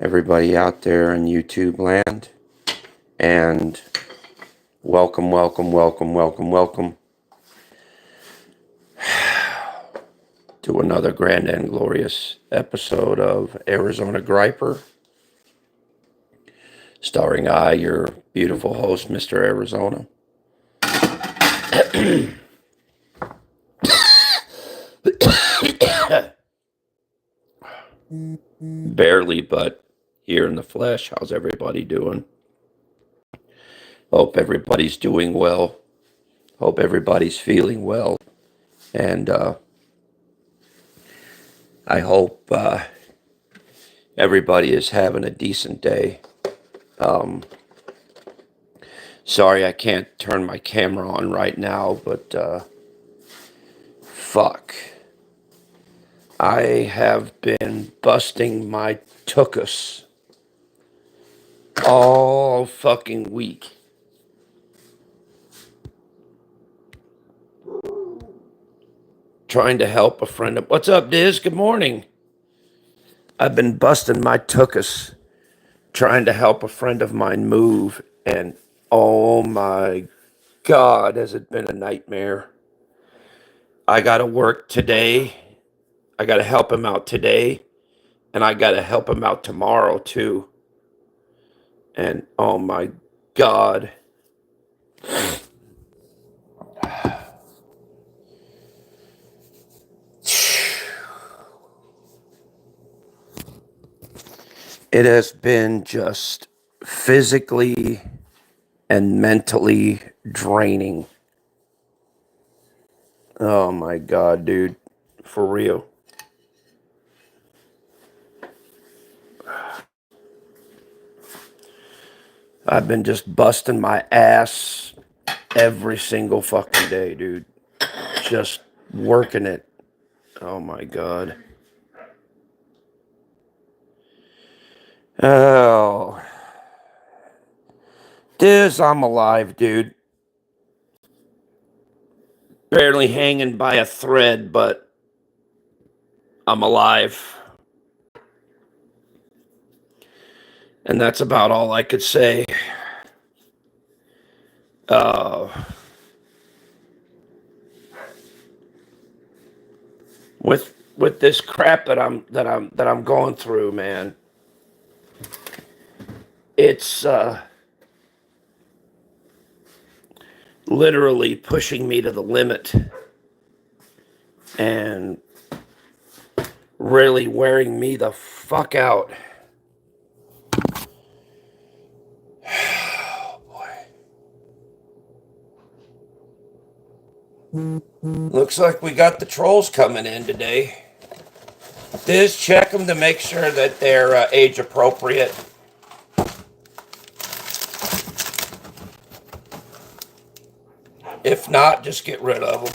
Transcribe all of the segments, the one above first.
everybody out there in YouTube land, and welcome to another grand and glorious episode of Arizona Griper, starring I, your beautiful host, Mr. Arizona. Barely, but here in the flesh. How's everybody doing? Hope everybody's doing well. Hope everybody's feeling well. And I hope everybody is having a decent day. Sorry I can't turn my camera on right now, but fuck. I have been busting my tuchus all fucking week. Trying to help a friend of... What's up, Diz? Good morning. I've been busting my tuchus trying to help a friend of mine move, and oh my God, has it been a nightmare. I gotta work today. I gotta help him out today, and I gotta help him out tomorrow too. And oh my God. It has been just physically and mentally draining. Oh my God, dude. For real. I've been just busting my ass every single fucking day, dude. Just working it. Oh my God. Oh. Diz, I'm alive, dude. Barely hanging by a thread, but I'm alive. And that's about all I could say. With this crap that I'm going through, man. It's literally pushing me to the limit and really wearing me the fuck out. Oh boy. Looks like we got the trolls coming in today. Just check them to make sure that they're age appropriate. If not, just get rid of them.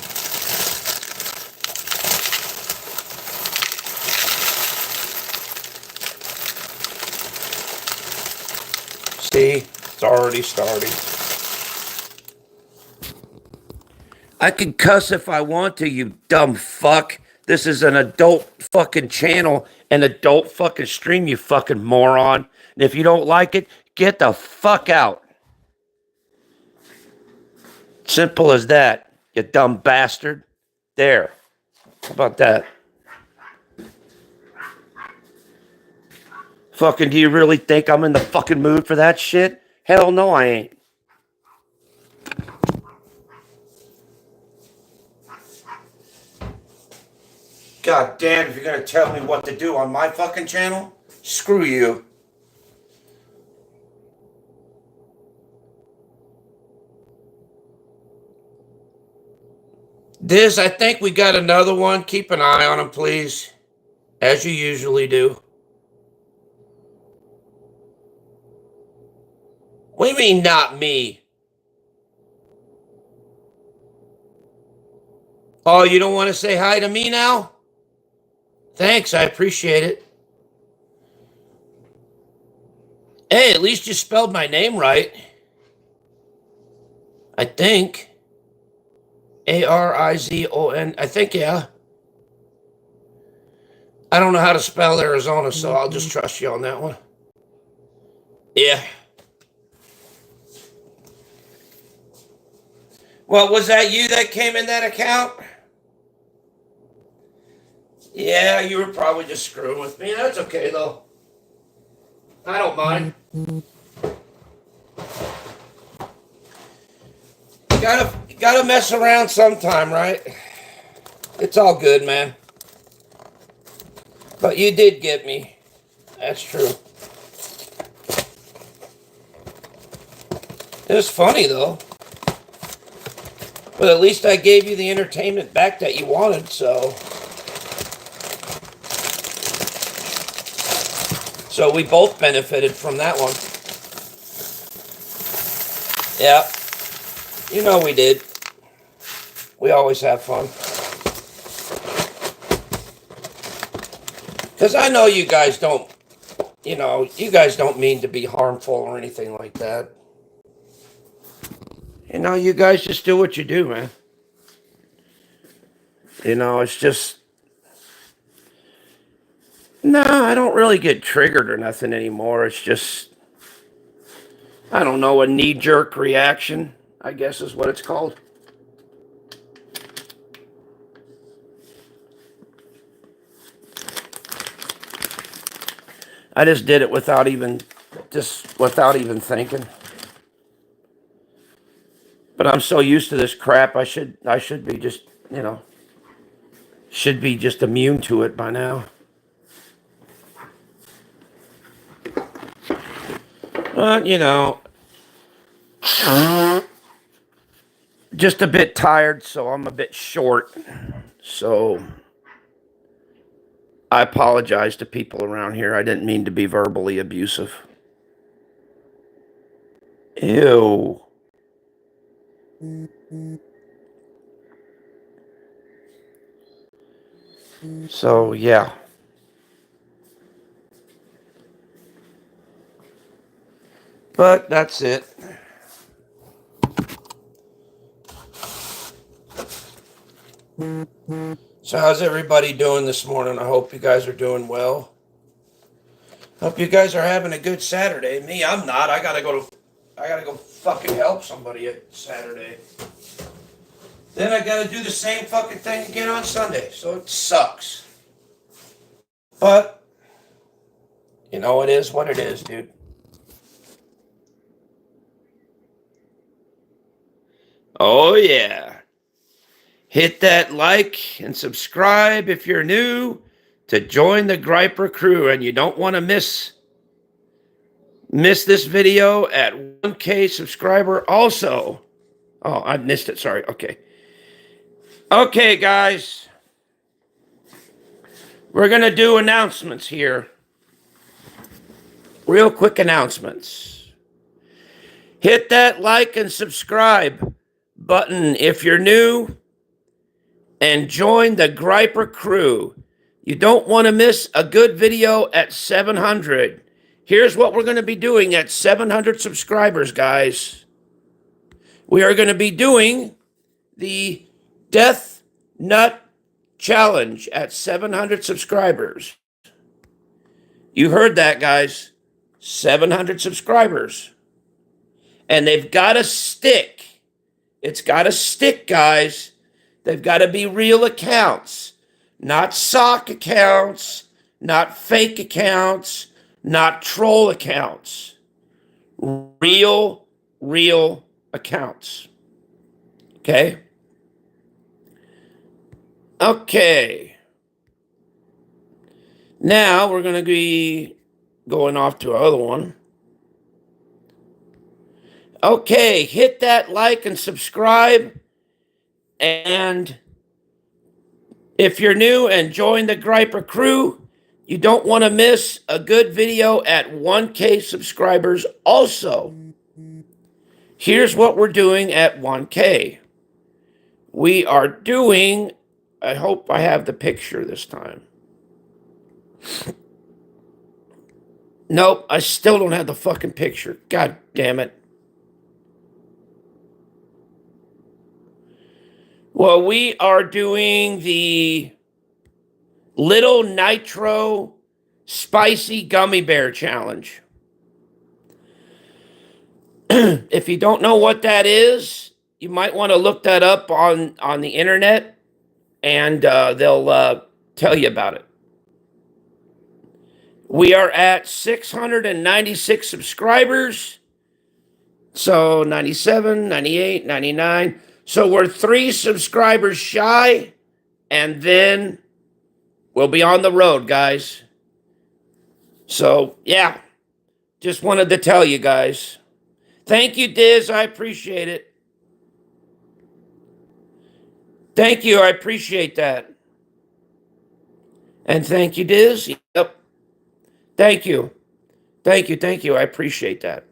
See, it's already starting. I can cuss if I want to, you dumb fuck. This is an adult fucking channel, an adult fucking stream, you fucking moron. And if you don't like it, get the fuck out. Simple as that, you dumb bastard. There. How about that? Fucking, do you really think I'm in the fucking mood for that shit? Hell no, I ain't. God damn, if you're gonna tell me what to do on my fucking channel, screw you. Diz, I think we got another one. Keep an eye on him, please. As you usually do. What do you mean, not me? Oh, you don't want to say hi to me now? Thanks, I appreciate it. Hey, at least you spelled my name right. I think. Arizon. I think, yeah. I don't know how to spell Arizona, so I'll just trust you on that one. Yeah. Well, was that you that came in that account? Yeah, you were probably just screwing with me. That's okay, though. I don't mind. You gotta mess around sometime, right? It's all good, man. But you did get me. That's true. It was funny, though. But at least I gave you the entertainment back that you wanted, so... So we both benefited from that one. Yeah. You know we did. We always have fun. Because I know you guys don't, you guys don't mean to be harmful or anything like that. You guys just do what you do, man. It's just, no, I don't really get triggered or nothing anymore. It's just, I don't know, a knee-jerk reaction, I guess is what it's called. I just did it without even thinking. But I'm so used to this crap, I should be just, should be just immune to it by now. But, just a bit tired, so I'm a bit short. So I apologize to people around here. I didn't mean to be verbally abusive. Ew. So, yeah. But that's it. So how's everybody doing this morning? I hope you guys are doing well. Hope you guys are having a good Saturday. Me, I'm not. I gotta go fucking help somebody at Saturday. Then I gotta do the same fucking thing again on Sunday. So it sucks. But, it is what it is, dude. Oh, yeah. Hit that like and subscribe if you're new to join the Griper crew and you don't want to miss this video at 1K subscriber also. Oh, I missed it. Sorry. Okay. Okay, guys. We're going to do announcements here. Real quick announcements. Hit that like and subscribe button if you're new and join the Griper crew. You don't want to miss a good video at 700. Here's what we're going to be doing at 700 subscribers, guys. We are going to be doing the Death Nut Challenge at 700 subscribers. You heard that, guys. 700 subscribers. And they've got to stick. It's got to stick, guys. They've got to be real accounts, not sock accounts, not fake accounts, not troll accounts. Real accounts. Okay? Okay. Now we're going to be going off to our other one. Okay, hit that like and subscribe. And if you're new and join the Griper crew, you don't want to miss a good video at 1K subscribers also. Here's what we're doing at 1K. We are doing, I hope I have the picture this time. Nope, I still don't have the fucking picture. God damn it. Well, we are doing the Little Nitro Spicy Gummy Bear Challenge. If you don't know what that is, you might want to look that up on the internet, and they'll tell you about it. We are at 696 subscribers. So 97, 98, 99. So we're 3 subscribers shy, and then we'll be on the road, guys. So, yeah, just wanted to tell you guys. Thank you, Diz. I appreciate it. Thank you. I appreciate that. And thank you, Diz. Yep. Thank you. Thank you. Thank you. I appreciate that.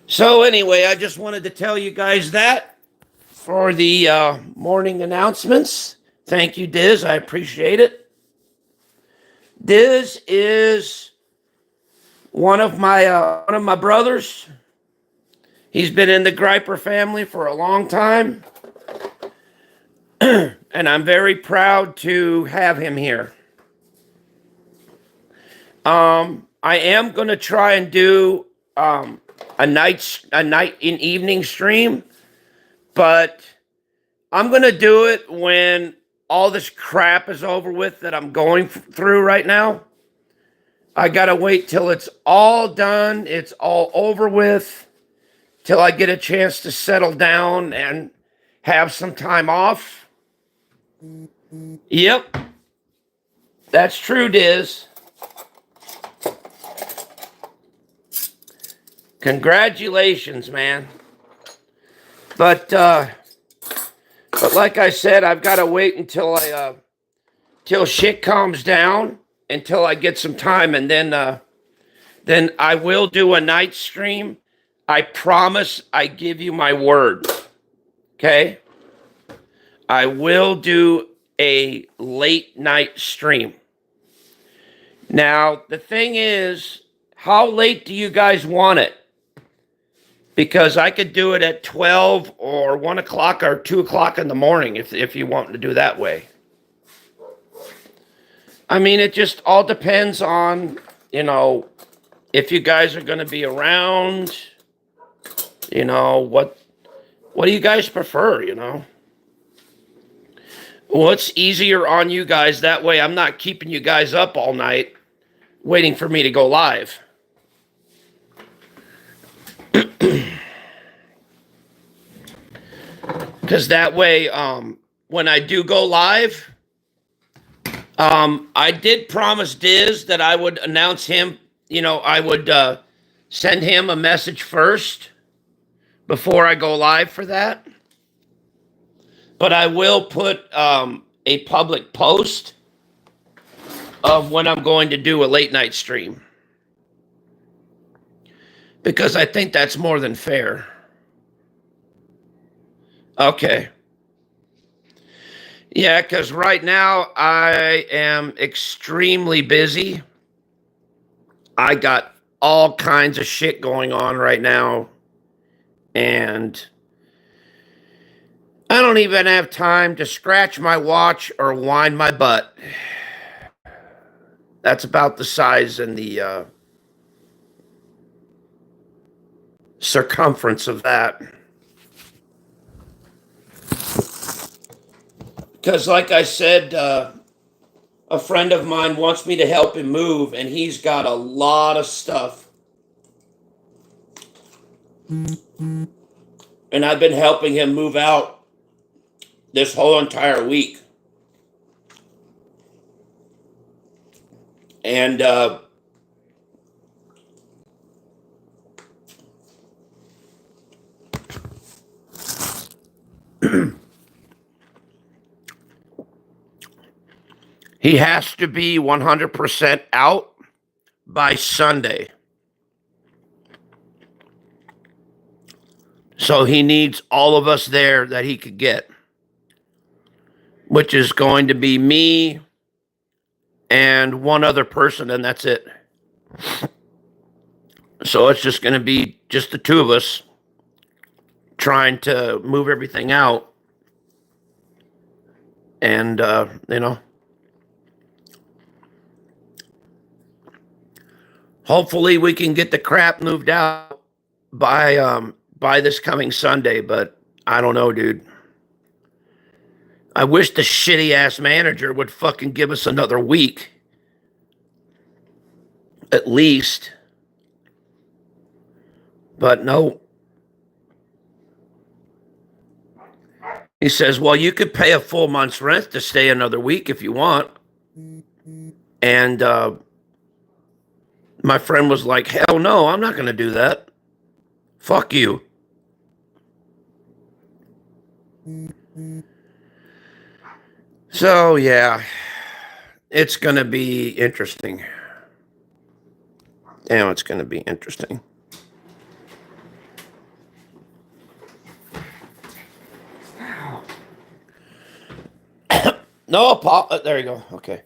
So, anyway, I just wanted to tell you guys that for the morning announcements. Thank you, Diz. I appreciate it. Diz is one of my brothers. He's been in the Griper family for a long time, and I'm very proud to have him here. I am going to try and do a night and evening stream, but I'm going to do it when all this crap is over with that I'm going through right now. I got to wait till it's all done, it's all over with, till I get a chance to settle down and have some time off. Yep. That's true, Diz. Congratulations, man. But like I said, I've got to wait until till shit calms down, until I get some time, and then I will do a night stream. I promise. I give you my word. Okay? I will do a late night stream. Now, the thing is, how late do you guys want it? Because I could do it at 12 or 1 o'clock or 2 o'clock in the morning if you want to do that way. I mean, it just all depends on, if you guys are going to be around, what do you guys prefer, What's easier on you guys? That way I'm not keeping you guys up all night waiting for me to go live. Because that way, when I do go live, I did promise Diz that I would announce him. I would send him a message first before I go live for that. But I will put a public post of when I'm going to do a late night stream. Because I think that's more than fair. Okay. Yeah, because right now I am extremely busy. I got all kinds of shit going on right now. And I don't even have time to scratch my watch or wind my butt. That's about the size and the circumference of that. Because, like I said, a friend of mine wants me to help him move, and he's got a lot of stuff. And I've been helping him move out this whole entire week. And he has to be 100% out by Sunday. So he needs all of us there that he could get, which is going to be me and one other person, and that's it. So it's just going to be just the two of us trying to move everything out. And, Hopefully we can get the crap moved out by this coming Sunday, but I don't know, dude. I wish the shitty ass manager would fucking give us another week. At least. But no. He says, well, you could pay a full month's rent to stay another week if you want. And my friend was like, hell no, I'm not going to do that. Fuck you. So, yeah, it's going to be interesting. Damn, it's going to be interesting. No, Paul. There you go. Okay.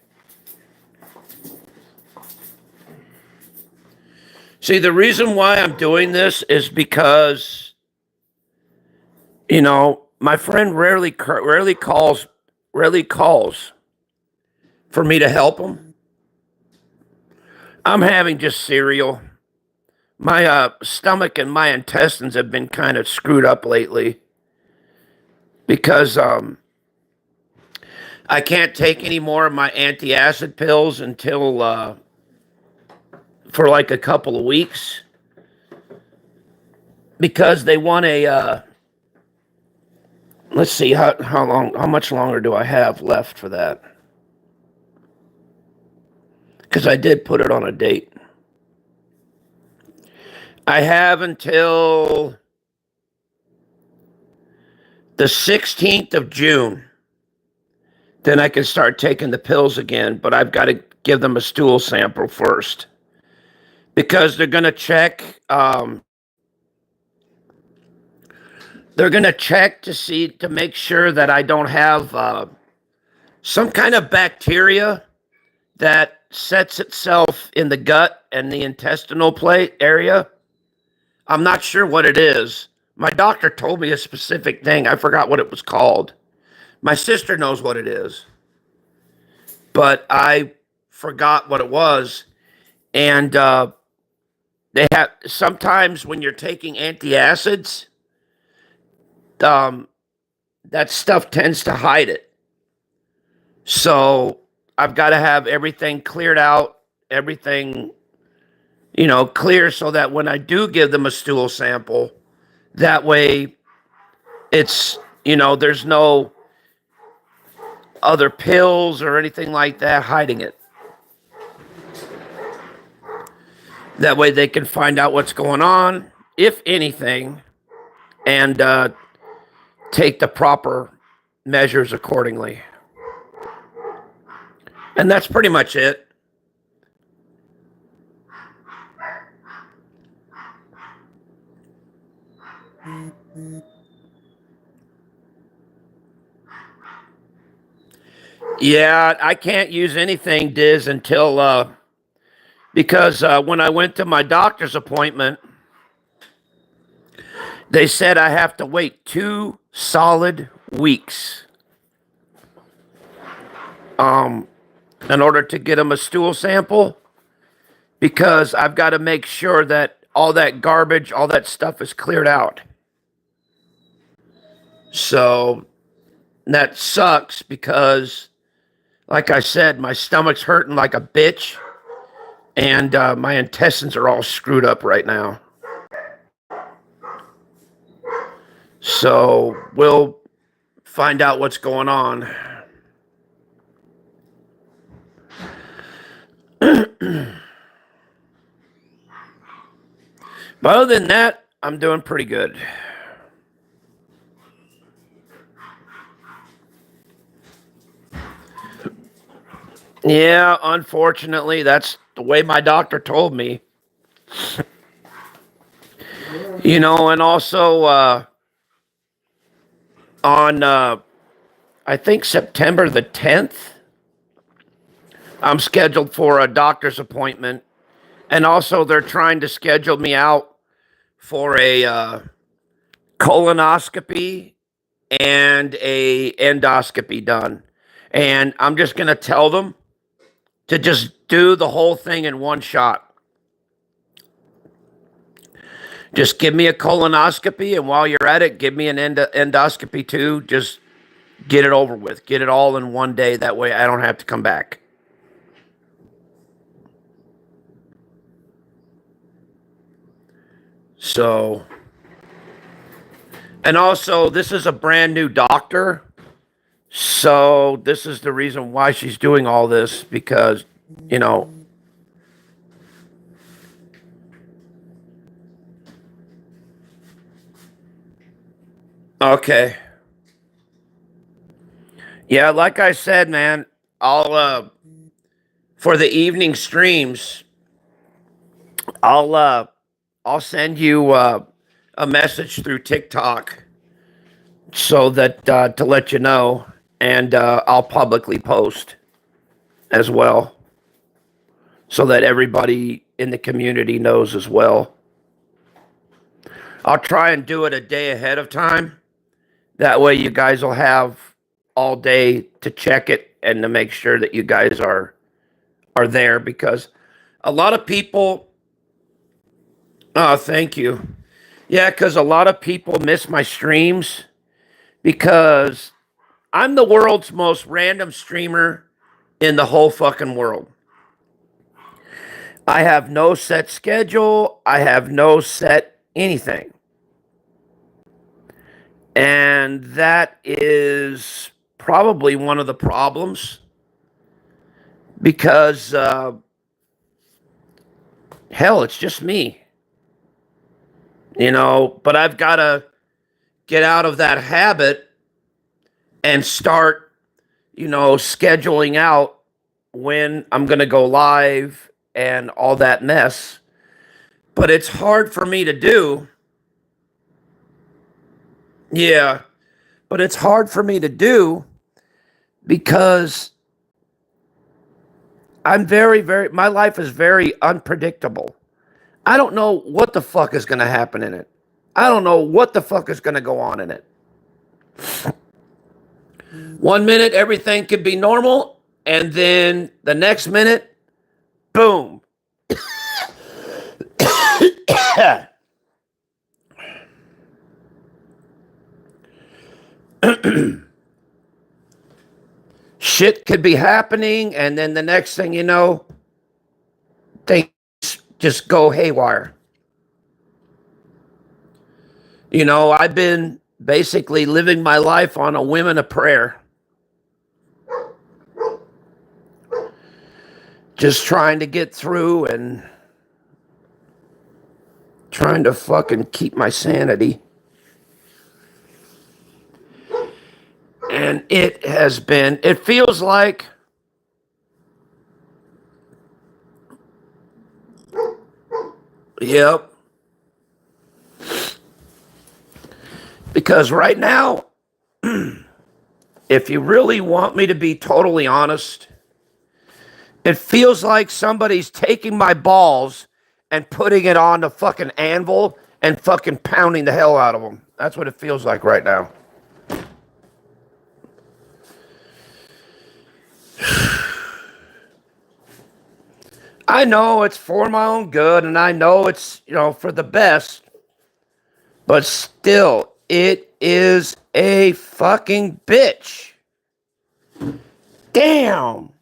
See, the reason why I'm doing this is because, you know, my friend rarely calls for me to help him. I'm having just cereal. My stomach and my intestines have been kind of screwed up lately because I can't take any more of my antacid pills until for like a couple of weeks because they want a let's see how much longer do I have left for that? Because I did put it on a date. I have until the 16th of June. Then I can start taking the pills again, but I've got to give them a stool sample first. Because they're going to check to make sure that I don't have some kind of bacteria that sets itself in the gut and the intestinal plate area. I'm not sure what it is. My doctor told me a specific thing. I forgot what it was called. My sister knows what it is, but I forgot what it was. And they have sometimes when you're taking antacids, that stuff tends to hide it. So I've got to have everything cleared out, everything, clear so that when I do give them a stool sample, that way it's, there's no other pills or anything like that hiding it. That way they can find out what's going on, if anything, and take the proper measures accordingly. And that's pretty much it. Yeah, I can't use anything, Diz, until because when I went to my doctor's appointment, they said I have to wait 2 solid weeks in order to get them a stool sample, because I've got to make sure that all that garbage, all that stuff is cleared out. So that sucks because, like I said, my stomach's hurting like a bitch, and my intestines are all screwed up right now. So we'll find out what's going on. But other than that, I'm doing pretty good. Yeah, unfortunately, that's the way my doctor told me. And also on, I think September the 10th, I'm scheduled for a doctor's appointment. And also they're trying to schedule me out for a colonoscopy and a endoscopy done. And I'm just going to tell them to just do the whole thing in one shot. Just give me a colonoscopy, and while you're at it, give me an endoscopy too. Just get it over with. Get it all in one day. That way I don't have to come back. So, and also, this is a brand new doctor. So, this is the reason why she's doing all this because, you know, okay. Yeah, like I said, man, for the evening streams, I'll I'll send you a message through TikTok so that to let you know, and I'll publicly post as well so that everybody in the community knows as well. I'll try and do it a day ahead of time. That way you guys will have all day to check it and to make sure that you guys are there because a lot of people thank you. Yeah, because a lot of people miss my streams because I'm the world's most random streamer in the whole fucking world. I have no set schedule. I have no set anything. And that is probably one of the problems because, hell, it's just me. You know, but I've got to get out of that habit and start, you know, scheduling out when I'm going to go live and all that mess. But it's hard for me to do. Yeah, but it's hard for me to do because I'm my life is very unpredictable. I don't know what the fuck is going to happen in it. I don't know what the fuck is going to go on in it. 1 minute, everything could be normal. And then the next minute, boom. Shit could be happening. And then the next thing you know, things just go haywire. You know, I've been basically living my life on a whim and a prayer. Just trying to get through and trying to fucking keep my sanity. And it feels like yep. Because right now, if you really want me to be totally honest, it feels like somebody's taking my balls and putting it on the fucking anvil and fucking pounding the hell out of them. That's what it feels like right now. I know it's for my own good and I know it's, you know, for the best, but still, it is a fucking bitch. Damn.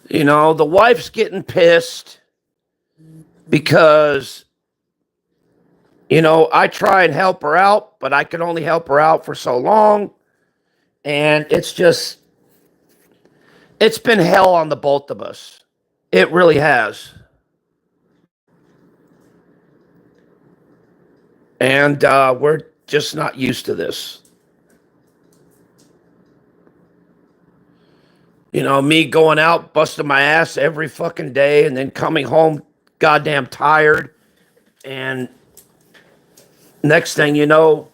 You know, the wife's getting pissed because, you know, I try and help her out, but I can only help her out for so long. And it's been hell on the both of us. It really has. And we're just not used to this. You know, me going out, busting my ass every fucking day and then coming home goddamn tired. And next thing you know,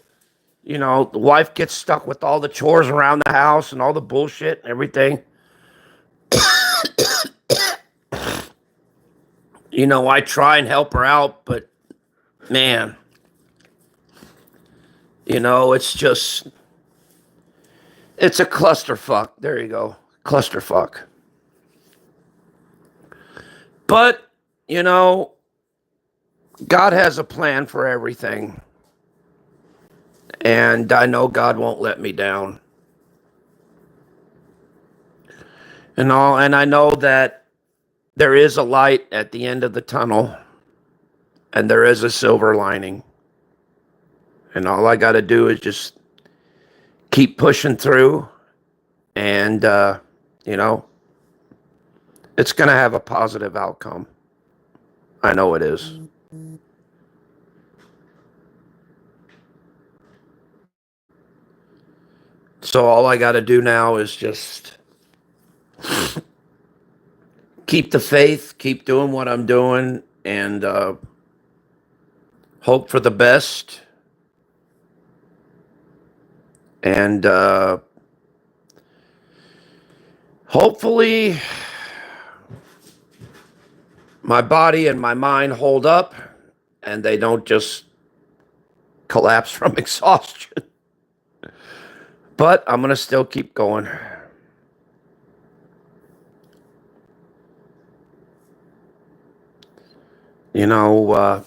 the wife gets stuck with all the chores around the house and all the bullshit and everything. You know, I try and help her out, but man, you know, it's just, It's a clusterfuck. There you go. Clusterfuck. But, you know, God has a plan for everything. And I know God won't let me down. And I know that there is a light at the end of the tunnel, and there is a silver lining. And all I got to do is just keep pushing through, and you know, it's going to have a positive outcome. I know it is. So all I got to do now is just keep the faith, keep doing what I'm doing, and hope for the best. And hopefully my body and my mind hold up and they don't just collapse from exhaustion. But I'm going to still keep going. You know,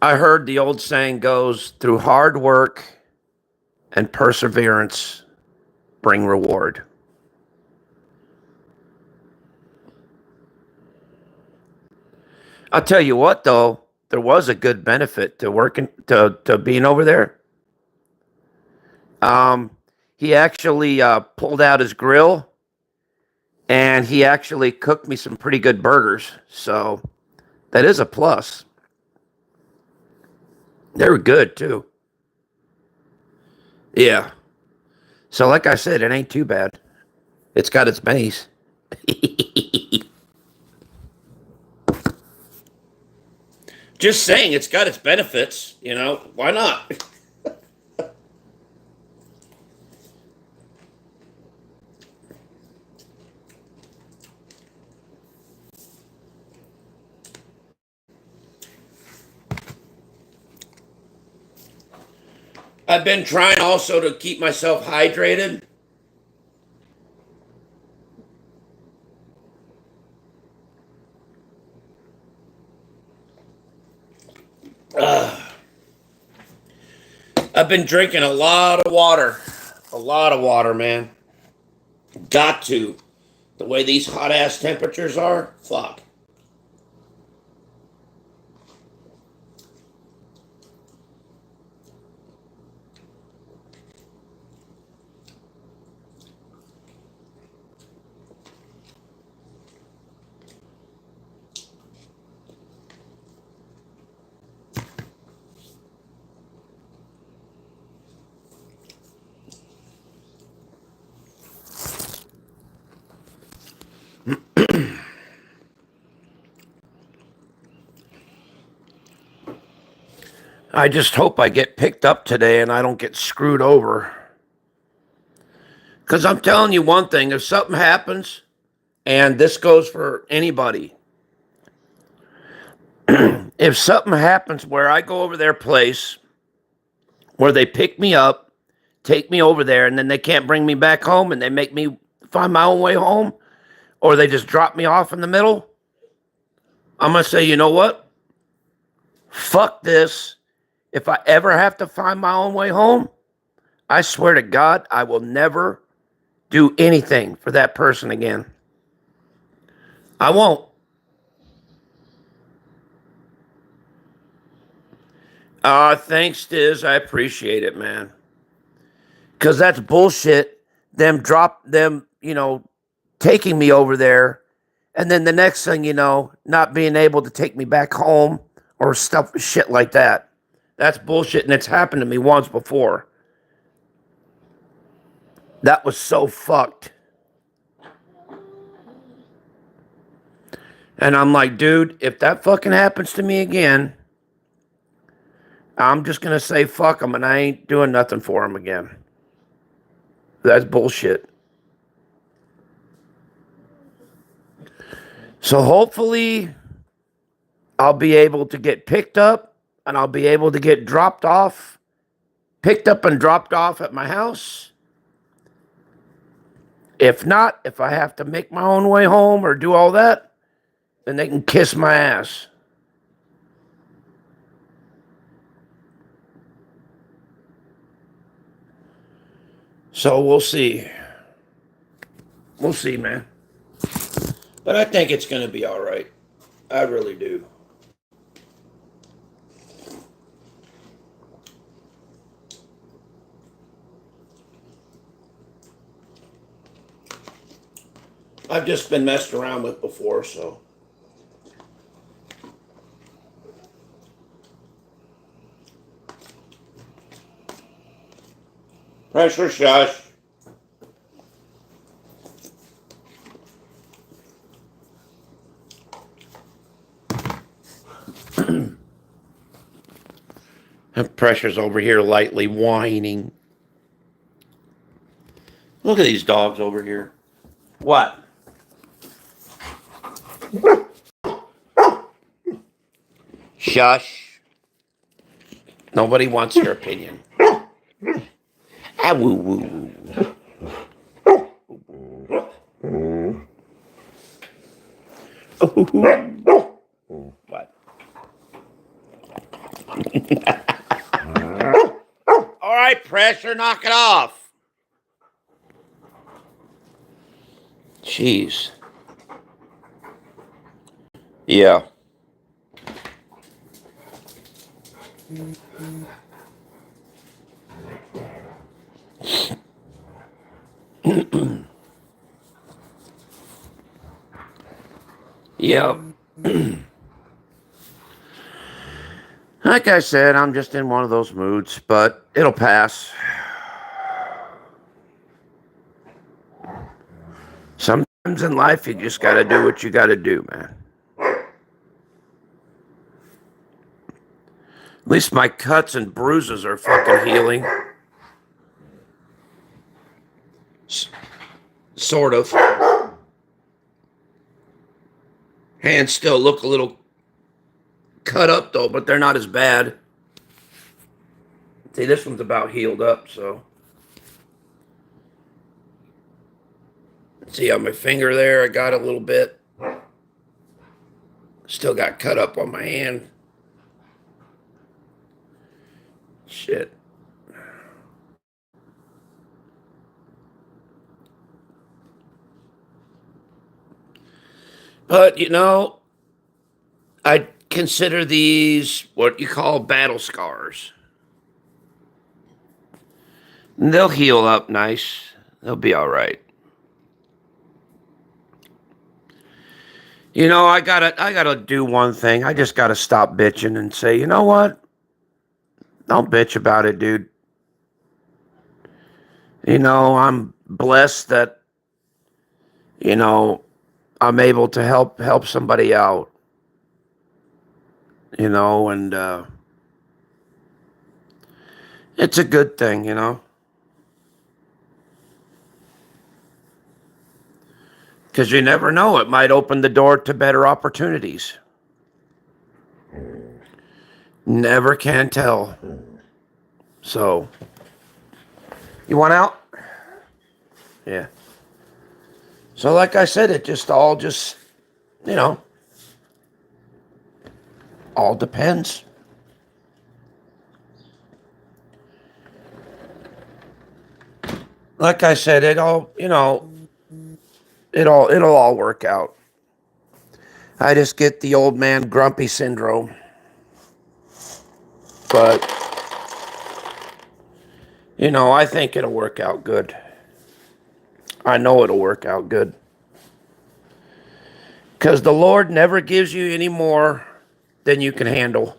I heard the old saying goes, through hard work and perseverance bring reward. I'll tell you what, though, there was a good benefit to working to being over there. He actually pulled out his grill and he actually cooked me some pretty good burgers. So that is a plus. They were good too. Yeah. So like I said, it ain't too bad. It's got its base. Just saying, it's got its benefits. You know, why not? I've been trying also to keep myself hydrated. I've been drinking a lot of water. A lot of water, man. Got to. The way these hot ass temperatures are, fuck. I just hope I get picked up today and I don't get screwed over. Because I'm telling you one thing, if something happens, and this goes for anybody, if something happens where I go over their place, where they pick me up, take me over there, and then they can't bring me back home and they make me find my own way home, or they just drop me off in the middle, I'm going to say, you know what? Fuck this. If I ever have to find my own way home, I swear to God, I will never do anything for that person again. I won't. Thanks, Diz. I appreciate it, man. Because that's bullshit. Them, taking me over there. And then the next thing you know, not being able to take me back home or shit like that. That's bullshit. And it's happened to me once before. That was so fucked. And I'm like, dude, if that fucking happens to me again, I'm just going to say fuck them and I ain't doing nothing for them again. That's bullshit. So hopefully I'll be able to get picked up and I'll be able to get picked up and dropped off at my house. If not, if I have to make my own way home or do all that, then they can kiss my ass. So we'll see. We'll see, man. But I think it's going to be all right. I really do. I've just been messed around with before, so. Pressure shush. Pressure's over here lightly whining. Look at these dogs over here. What? Shush. Nobody wants your opinion. Ah, woo, woo, woo. What? All right, Pressure, knock it off. Jeez. Yeah. Yeah. Like I said, I'm just in one of those moods, but it'll pass. Sometimes in life, you just got to do what you got to do, man. At least my cuts and bruises are fucking healing. Sort of. Hands still look a little cut up, though, but they're not as bad. See, this one's about healed up, so. See on my finger there, I got a little bit. Still got cut up on my hand. Shit. But, you know, I consider these what you call battle scars. And they'll heal up nice. They'll be all right. You know, I gotta do one thing. I just gotta stop bitching and say, you know what? Don't bitch about it, dude. You know, I'm blessed that, you know, I'm able to help somebody out. You know, and it's a good thing, you know. Because you never know, it might open the door to better opportunities. Never can tell. So, you want out? Yeah. So like I said, it just all just, you know, all depends. Like I said, it all, you know, it'll all work out. I just get the old man grumpy syndrome. But, you know, I think it'll work out good. I know it'll work out good. Because the Lord never gives you any more than you can handle.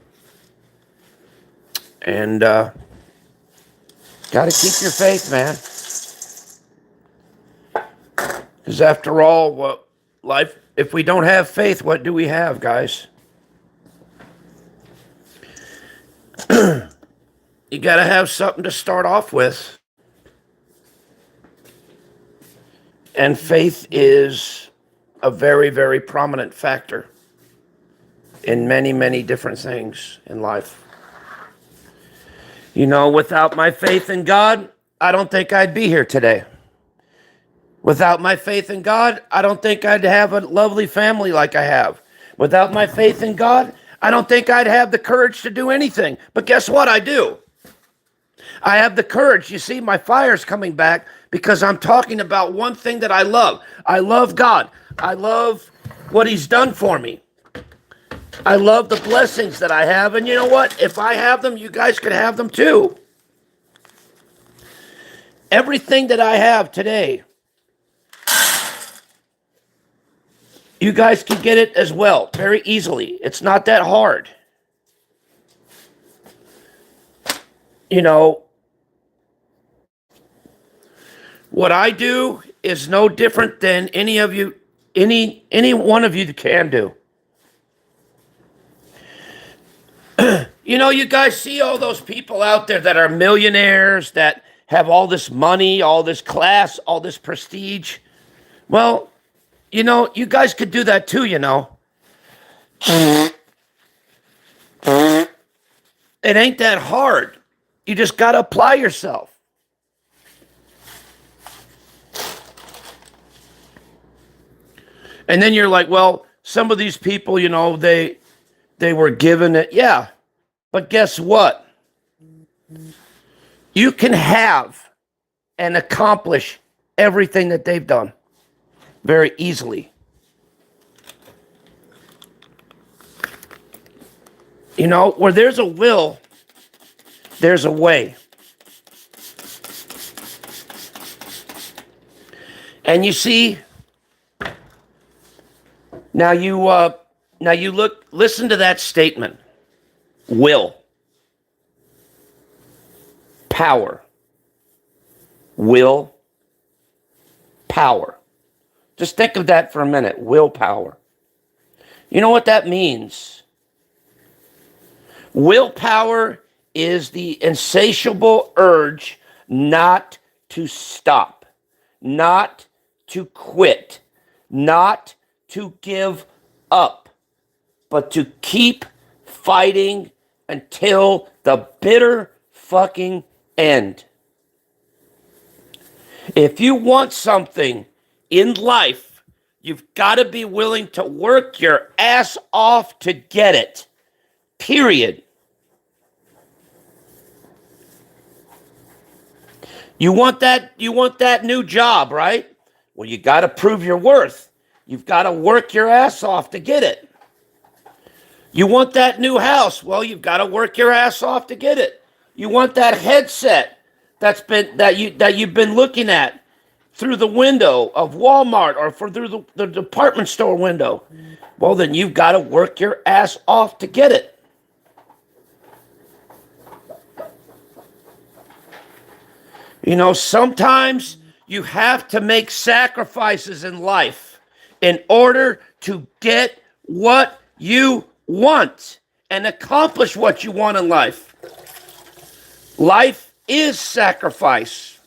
And got to keep your faith, man. Because after all, what life, if we don't have faith, what do we have, guys? You got to have something to start off with. And faith is a very, very prominent factor in many, many different things in life. You know, without my faith in God, I don't think I'd be here today. Without my faith in God, I don't think I'd have a lovely family like I have. Without my faith in God, I don't think I'd have the courage to do anything. But guess what? I do. I have the courage. You see, my fire's coming back because I'm talking about one thing that I love. I love God. I love what He's done for me. I love the blessings that I have. And you know what? If I have them, you guys could have them too. Everything that I have today, you guys can get it as well, very easily. It's not that hard. You know, what I do is no different than any of you, any one of you can do. You know, you guys see all those people out there that are millionaires, that have all this money, all this class, all this prestige. Well, you know, you guys could do that too, you know. It ain't that hard. You just got to apply yourself. And then you're like, well, some of these people, you know, they were given it. Yeah. But guess what? You can have and accomplish everything that they've done very easily. You know, where there's a will, there's a way. And you see, now you listen to that statement. Will. Power. Will. Power. Just think of that for a minute. Willpower. You know what that means? Willpower is the insatiable urge not to stop, not to quit, not to give up, but to keep fighting until the bitter fucking end. If you want something in life, you've got to be willing to work your ass off to get it. Period. You want that new job, right? Well, you got to prove your worth. You've got to work your ass off to get it. You want that new house? Well, you've got to work your ass off to get it. You want that headset that you've been looking at through the window of Walmart or through the department store window. Well, then you've got to work your ass off to get it. You know, sometimes you have to make sacrifices in life in order to get what you want and accomplish what you want in life. Life is sacrifice.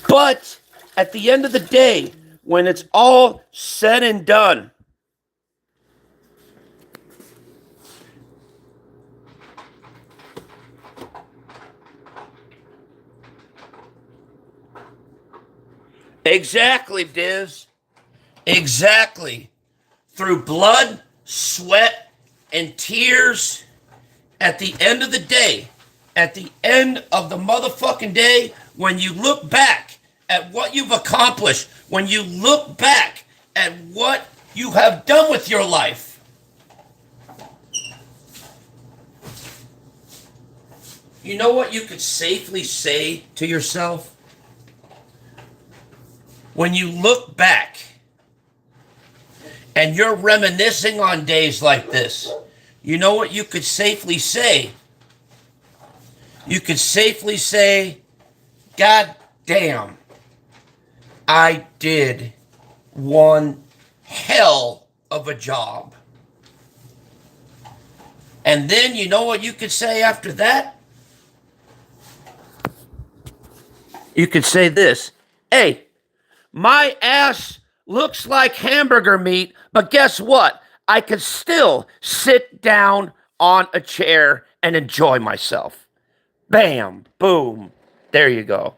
But at the end of the day, when it's all said and done, exactly, Diz. Exactly. Through blood, sweat, and tears, at the end of the day, at the end of the motherfucking day, when you look back at what you've accomplished, when you look back at what you have done with your life, you know what you could safely say to yourself? When you look back and you're reminiscing on days like this, you know what you could safely say? You could safely say, God damn, I did one hell of a job. And then you know what you could say after that? You could say this, hey, my ass looks like hamburger meat, but guess what? I could still sit down on a chair and enjoy myself. Bam, boom, there you go.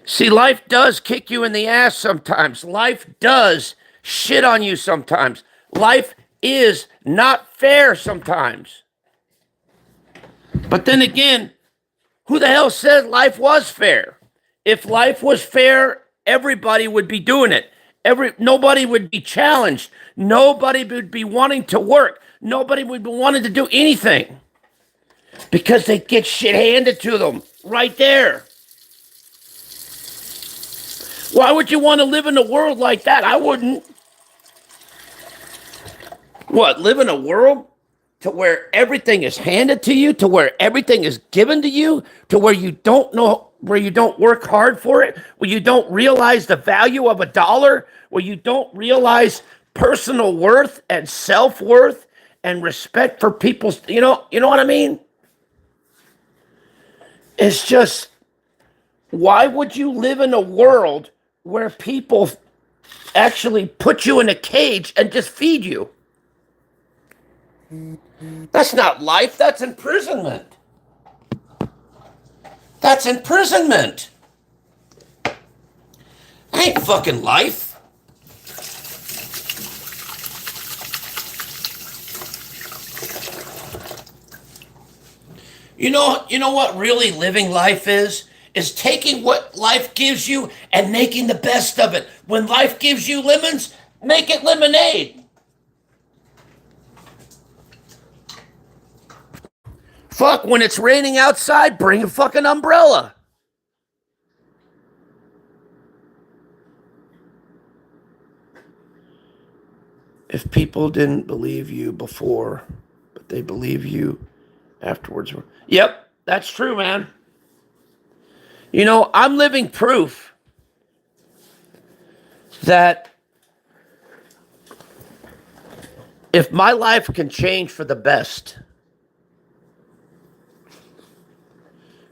See, life does kick you in the ass sometimes. Life does shit on you sometimes. Life is not fair sometimes. But then again, who the hell said life was fair? If life was fair, everybody would be doing it. Nobody would be challenged. Nobody would be wanting to work. Nobody would be wanting to do anything because they get shit handed to them right there. Why would you want to live in a world like that? I wouldn't. What, live in a world to where everything is handed to you, to where everything is given to you, to where you don't know, where you don't work hard for it, where you don't realize the value of a dollar, where you don't realize personal worth and self-worth and respect for people's, you know what I mean? It's just, why would you live in a world where people actually put you in a cage and just feed you? That's not life, that's imprisonment. That's imprisonment. Ain't fucking life. You know what really living life is? Is taking what life gives you and making the best of it. When life gives you lemons, make it lemonade. Fuck, when it's raining outside, bring a fucking umbrella. If people didn't believe you before, but they believe you afterwards. Yep, that's true, man. You know, I'm living proof that if my life can change for the best,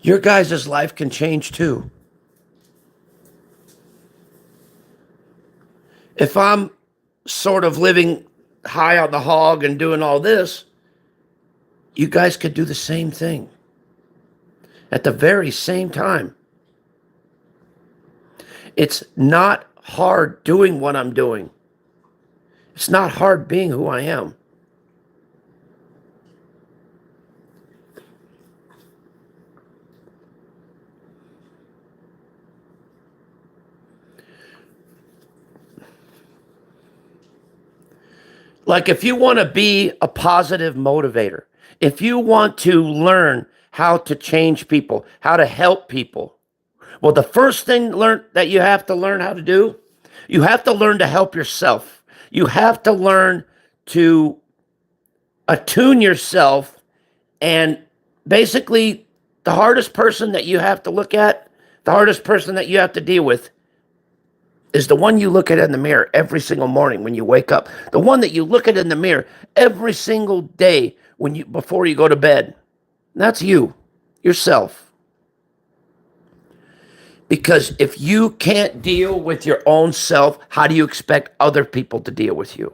your guys' life can change too. If I'm sort of living high on the hog and doing all this, you guys could do the same thing at the very same time. It's not hard doing what I'm doing. It's not hard being who I am. Like, if you want to be a positive motivator, if you want to learn how to change people, how to help people, well, the first thing that you have to learn how to do, you have to learn to help yourself. You have to learn to attune yourself. And basically, the hardest person that you have to look at, the hardest person that you have to deal with, is the one you look at in the mirror every single morning when you wake up. The one that you look at in the mirror every single day before you go to bed. That's you, yourself. Because if you can't deal with your own self, how do you expect other people to deal with you?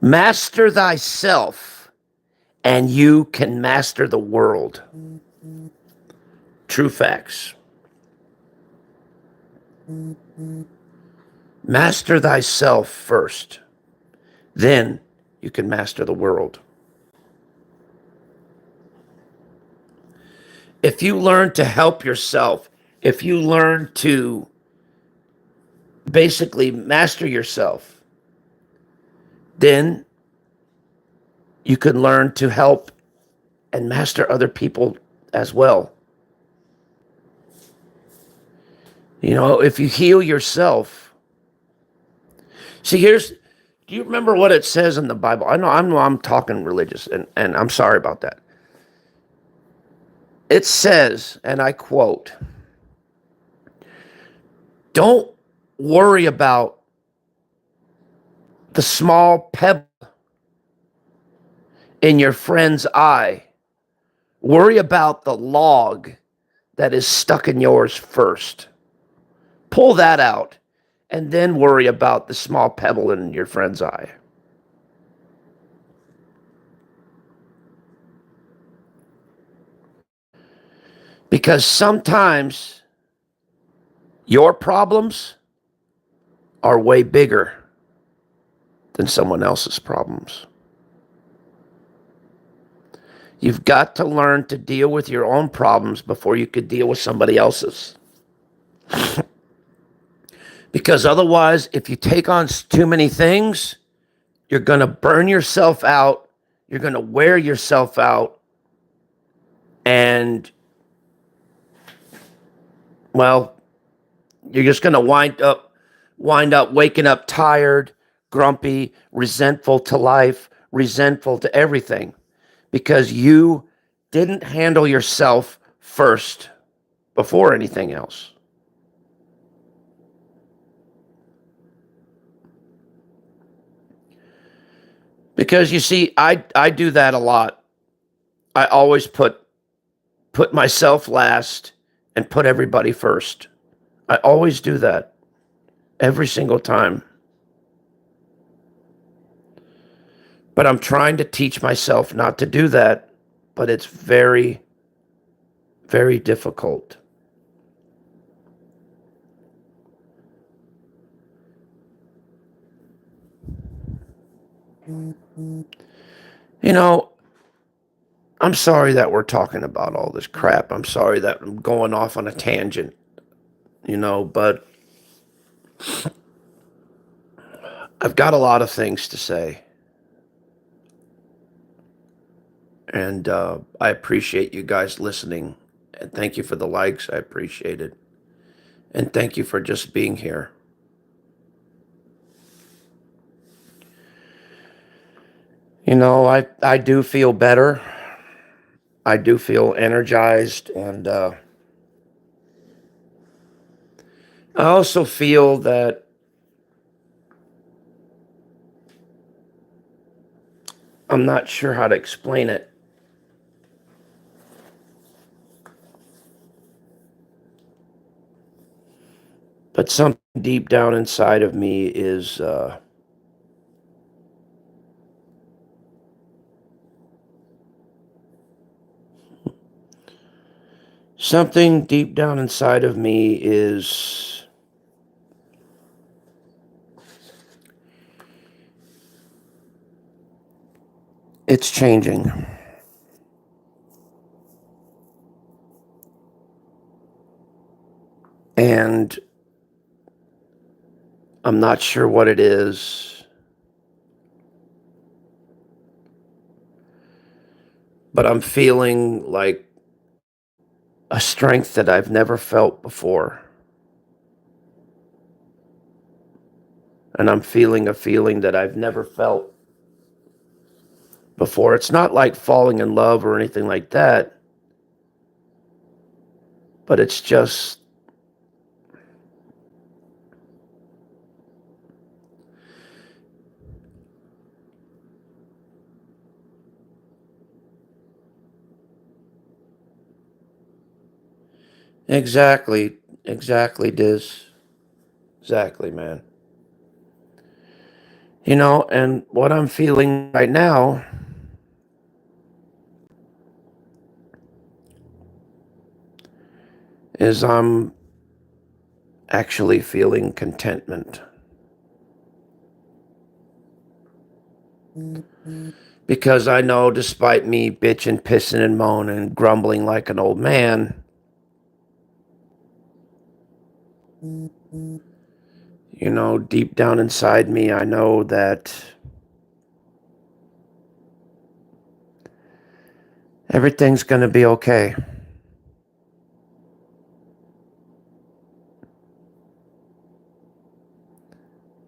Master thyself, and you can master the world. True facts. Master thyself first. Then you can master the world. If you learn to help yourself, if you learn to basically master yourself, then you can learn to help and master other people as well. You know, if you heal yourself. See, do you remember what it says in the Bible? I know I'm talking religious, and I'm sorry about that. It says, and I quote, "Don't worry about the small pebble in your friend's eye. Worry about the log that is stuck in yours first. Pull that out, and then worry about the small pebble in your friend's eye." Because sometimes your problems are way bigger than someone else's problems. You've got to learn to deal with your own problems before you could deal with somebody else's. Because otherwise, if you take on too many things, you're going to burn yourself out. You're going to wear yourself out. And, well, you're just going to wind up waking up tired, grumpy, resentful to life, resentful to everything, because you didn't handle yourself first before anything else. Because you see, I do that a lot. I always put myself last and put everybody first. I always do that every single time. But I'm trying to teach myself not to do that, but it's very, very difficult. You know, I'm sorry that we're talking about all this crap. I'm sorry that I'm going off on a tangent, but I've got a lot of things to say. And I appreciate you guys listening. And thank you for the likes. I appreciate it. And thank you for just being here. I do feel better. I do feel energized. And I also feel that I'm not sure how to explain it. But something deep down inside of me is something deep down inside of me is it's changing. And I'm not sure what it is, but I'm feeling like a strength that I've never felt before. And I'm feeling a feeling that I've never felt before. It's not like falling in love or anything like that, but it's just exactly, Diz. Exactly, man. And what I'm feeling right now is I'm actually feeling contentment. Because I know, despite me bitching, pissing, and moaning, grumbling like an old man, deep down inside me, I know that everything's going to be okay.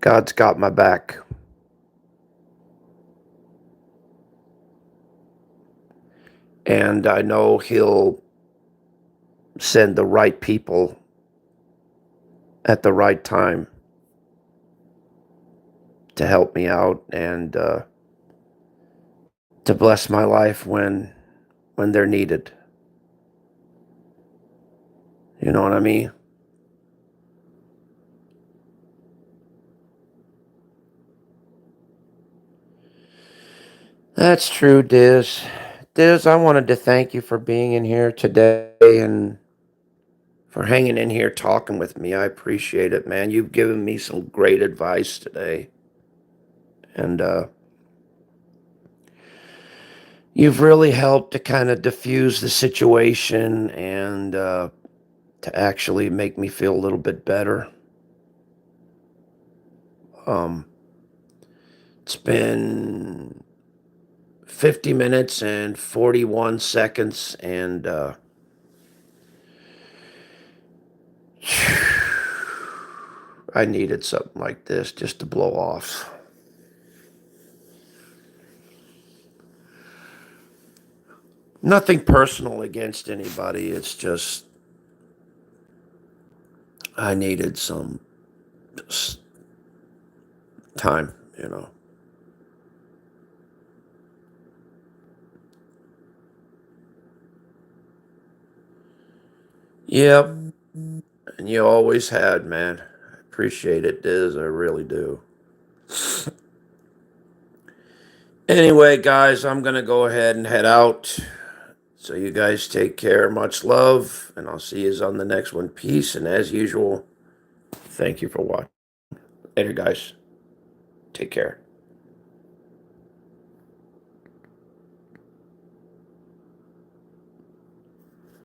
God's got my back. And I know He'll send the right people at the right time to help me out and to bless my life when they're needed. You know what I mean? That's true, Diz. Diz, I wanted to thank you for being in here today and for hanging in here talking with me. I appreciate it, man. You've given me some great advice today. And you've really helped to kind of diffuse the situation and to actually make me feel a little bit better. Um, it's been 50 minutes and 41 seconds, and I needed something like this just to blow off. Nothing personal against anybody. It's just I needed some time, you know. Yep, and you always had, man. I appreciate it, Diz. I really do. Anyway, guys, I'm going to go ahead and head out. So you guys take care. Much love, and I'll see you on the next one. Peace, and as usual, thank you for watching. Later, guys. Take care.